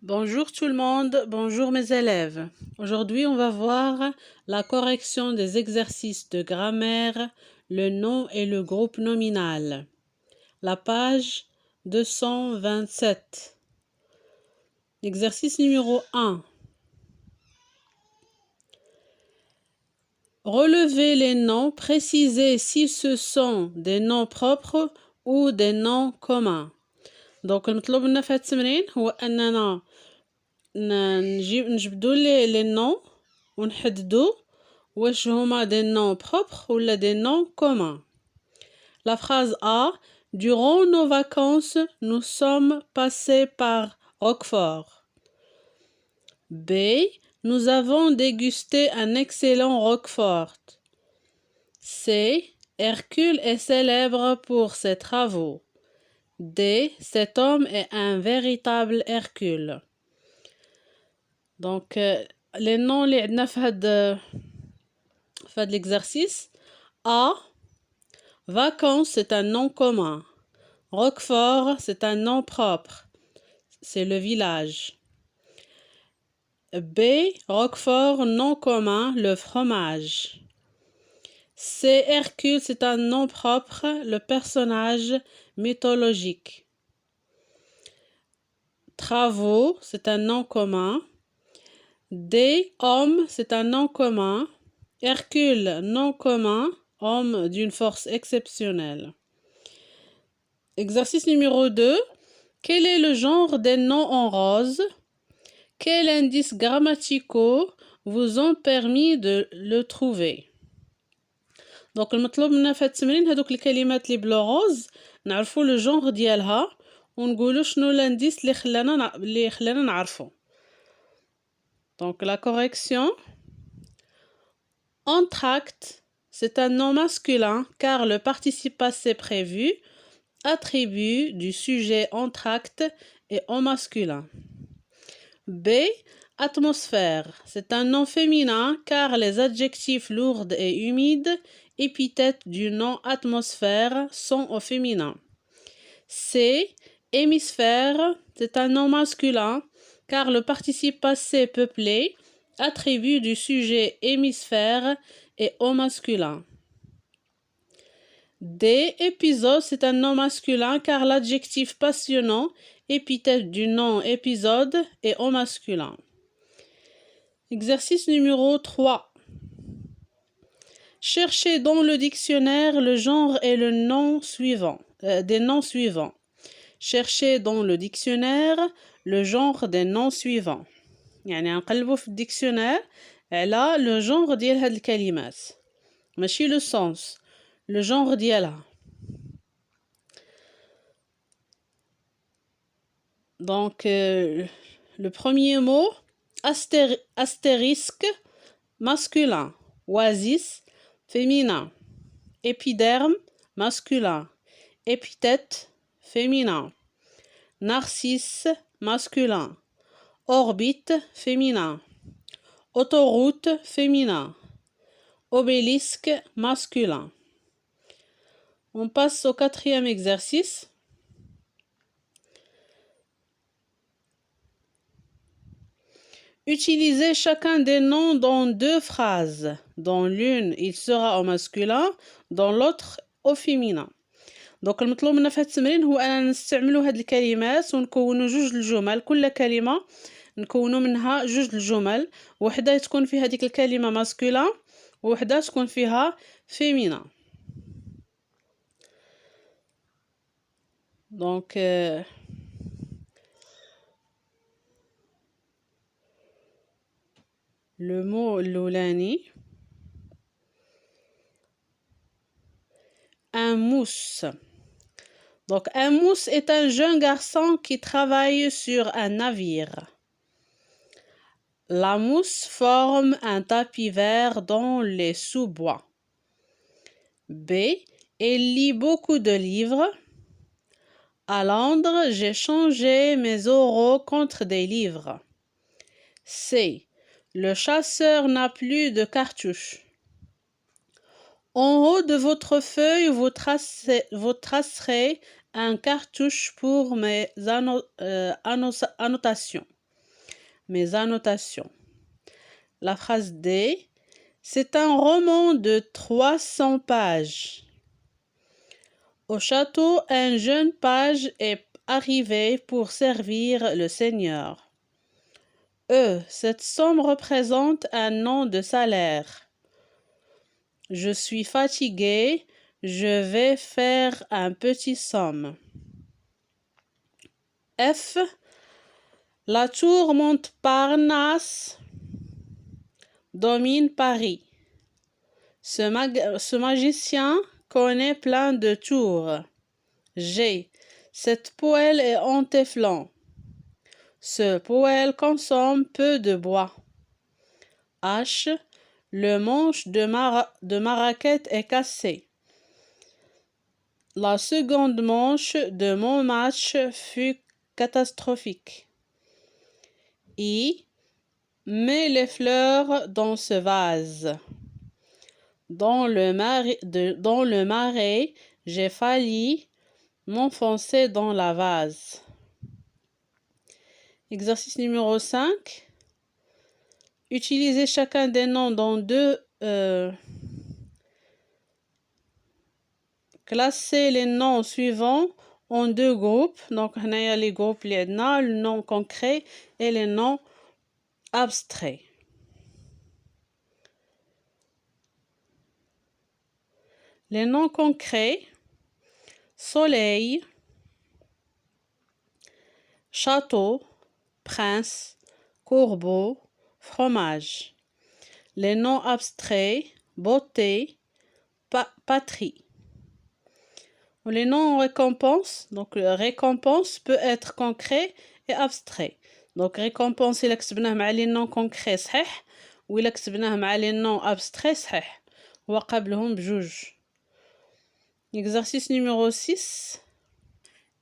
Bonjour tout le monde, bonjour mes élèves. Aujourd'hui, on va voir la correction des exercices de grammaire, le nom et le groupe nominal. La page 227. Exercice numéro 1. Relevez les noms, précisez si ce sont des noms propres ou des noms communs. Donc المطلوب لنا في هذا التمرين هو أننا نجبدو لي نون ونحددو واش هما des noms propres ou des noms communs. La phrase A. Durant nos vacances, nous sommes passés par Roquefort. B. Nous avons dégusté un excellent Roquefort. C. Hercule est célèbre pour ses travaux. D. Cet homme est un véritable Hercule. Donc, les noms اللي عندنا في هاد l'exercice. A. Vacances, c'est un nom commun. Roquefort, c'est un nom propre. C'est le village. B. Roquefort, nom commun, le fromage. C. Hercule, c'est un nom propre, le personnage mythologique. Travaux, c'est un nom commun. D. Homme, c'est un nom commun. Hercule, nom commun, homme d'une force exceptionnelle. Exercice numéro 2. Quel est le genre des noms en rose? Quels indices grammaticaux vous ont permis de le trouver? Donc المطلوب منا في هاد التمرين هادوك الكلمات اللي بلو روز نعرفو لو جونغ ديالها ونقولو شنو لانديس اللي خلانا نعرفو. Donc la correction. Entracte, c'est un nom masculin car le participe passé prévu, attribut du sujet entracte est au masculin. B. Atmosphère, c'est un nom féminin car les adjectifs lourds et humides, épithètes du nom atmosphère, sont au féminin. C. Hémisphère, c'est un nom masculin car le participe passé peuplé, attribut du sujet hémisphère est au masculin. D. Épisode, c'est un nom masculin car l'adjectif passionnant, épithète du nom épisode, est au masculin. Exercice numéro 3. Cherchez dans le dictionnaire le genre et le nom suivant, des noms suivants. Cherchez dans le dictionnaire le genre des noms suivants. يعني نقلبوا في الديكسيونير على لو جونغ ديال هاد الكلمات ماشي لو سونس لو جونغ ديالها. Donc le premier mot astérisque masculin, oasis féminin, épiderme masculin, épithète féminin, narcisse masculin, orbite féminin, autoroute féminin, obélisque masculin. On passe au quatrième exercice. Utilisez chacun des noms dans deux phrases. Dans l'une, il sera au masculin, dans l'autre au féminin. دونك المطلوب منا في هاد التمرين هو أننا نستعملوا هاد الكلمات ونكونوا جوج الجمل. كل كلمة نكونوا منها جوج الجمل، وحدة تكون فيها ديك الكلمة ماسكولا وحدة تكون فيها فيمينا. دونك لو مو الأولاني un mousse. Donc, un mousse est un jeune garçon qui travaille sur un navire. La mousse forme un tapis vert dans les sous-bois. B. Elle lit beaucoup de livres. À Londres, j'ai changé mes euros contre des livres. C. Le chasseur n'a plus de cartouches. En haut de votre feuille, vous tracerez un cartouche pour mes annotations. mes annotations. La phrase D, c'est un roman de 300 pages. Au château, un jeune page est arrivé pour servir le seigneur. E, cette somme représente un an de salaire. Je suis fatigué, je vais faire un petit somme. F, la tour Montparnasse domine Paris. Ce magicien connaît plein de tours. G, cette poêle est en téflon. Ce poêle consomme peu de bois. H, le manche de ma raquette est cassé. La seconde manche de mon match fut catastrophique. I, mets les fleurs dans ce vase. Dans le marais, j'ai failli m'enfoncer dans la vase. Exercice numéro 5. Utilisez chacun des noms dans deux... Classez les noms suivants en deux groupes. Donc, il y a les groupes, le nom concret et les noms abstraits. Les noms concrets, soleil, château, prince, corbeau, fromage. Les noms abstraits, beauté, patrie. Les noms récompense, donc récompense peut être concret et abstrait. Donc récompense إلا كتبناه مع les noms concrets صحيح وإلا كتبناه مع les noms abstraits صحيح هو قابلهم بجوج. Exercice numéro 6.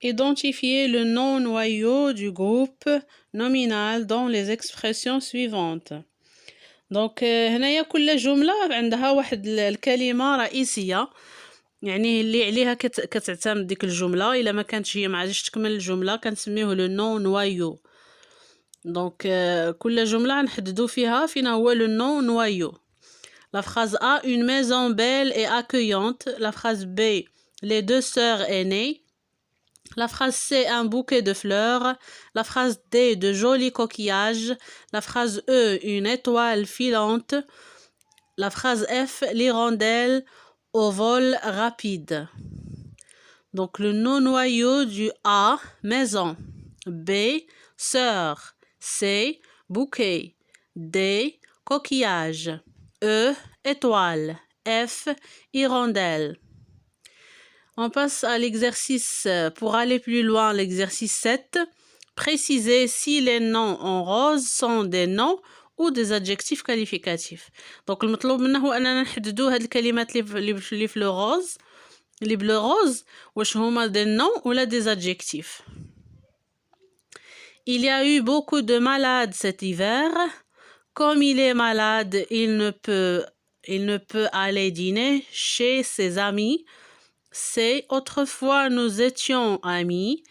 Identifier le nom noyau du groupe nominal dans les expressions suivantes. Donc هنايا كل جملة عندها واحد الكلمة رئيسية يعني اللي عليها كتعتمد ديك الجملة. إلا ما كانتش هي ما عادش تكمل الجملة كنسميه لو نون نوايو. دونك كل جملة نحددو فيها فين هو لو نون نوايو. La phrase A, une maison belle et accueillante. La phrase B, les deux sœurs aînées. La phrase C, un bouquet de fleurs. La phrase D, de jolis coquillages. La phrase E, une étoile filante. La phrase F, l'hirondelle au vol rapide. Donc le nom noyau du A, maison. B, sœur. C, bouquet. D, coquillage. E, étoile. F, hirondelle. On passe à l'exercice, pour aller plus loin, l'exercice 7. Préciser si les noms en rose sont des noms ou des adjectifs qualificatifs. Donc المطلوب منا هو أننا نحددو هاد الكلمات اللي في لو روز اللي بلو روز واش هما des noms ou des adjectifs. Il y a eu beaucoup de malades cet hiver. Comme il est malade, il ne peut aller dîner chez ses amis. C'est autrefois nous étions amis.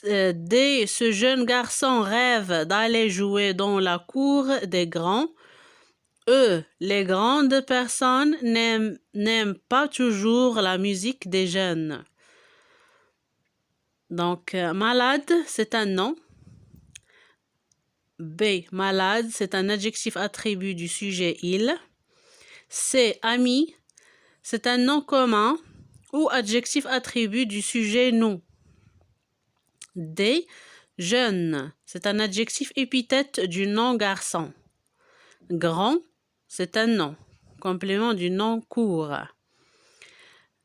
D, ce jeune garçon rêve d'aller jouer dans la cour des grands. E, les grandes personnes n'aiment pas toujours la musique des jeunes. Donc, malade, c'est un nom. B, malade, c'est un adjectif attribut du sujet il. C, ami, c'est un nom commun ou adjectif attribut du sujet nous. D, jeune, c'est un adjectif épithète du nom garçon. Grand, c'est un nom, complément du nom court.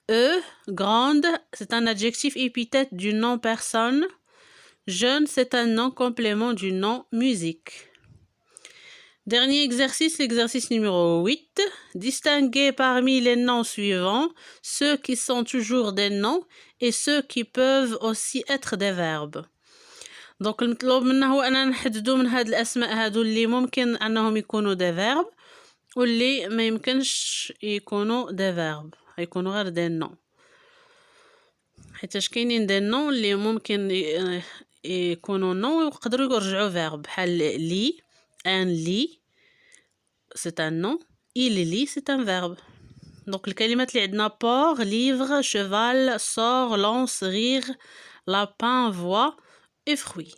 E, grande, c'est un adjectif épithète du nom personne. Jeune, c'est un nom complément du nom musique. Dernier exercice, l'exercice numéro 8. Distinguer parmi les noms suivants ceux qui sont toujours des noms et ceux qui peuvent aussi être des verbes. Donc المطلوب منا هو أننا نحددو من هاد الأسماء هادو اللي ممكن أنهم يكونوا des verbes واللي ما يمكنش يكونوا des verbes يكونوا غير des noms. حيتاش كاينين des noms اللي ممكن يكونوا نو ويقدروا يرجعوا verb بحال لي Un lit, c'est un nom. Il lit, c'est un verbe. Donc, الكلمات اللي عندنا port, livre, cheval, sort, lance, rire, lapin, voix et fruit.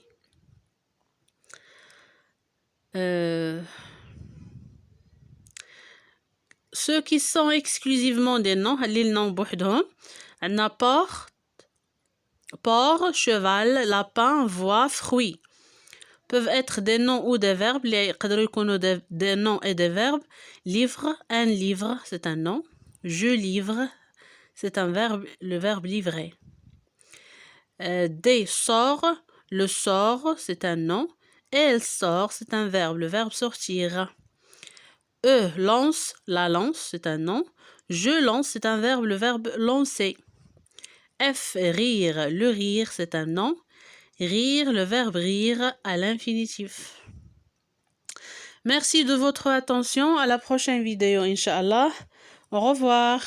Ceux qui sont exclusivement des noms, les noms بوحدهم, عندنا porc, cheval, lapin, voix, fruit. Peuvent être des noms ou des verbes, les des noms et des verbes. Livre, un livre, c'est un nom. Je livre, c'est un verbe, le verbe livrer. Des sort, le sort, c'est un nom. Elle sort, c'est un verbe, le verbe sortir. Lance, la lance, c'est un nom. Je lance, c'est un verbe, le verbe lancer. Rire, le rire, c'est un nom. Rire, le verbe rire à l'infinitif. Merci de votre attention. À la prochaine vidéo, Inch'Allah. Au revoir.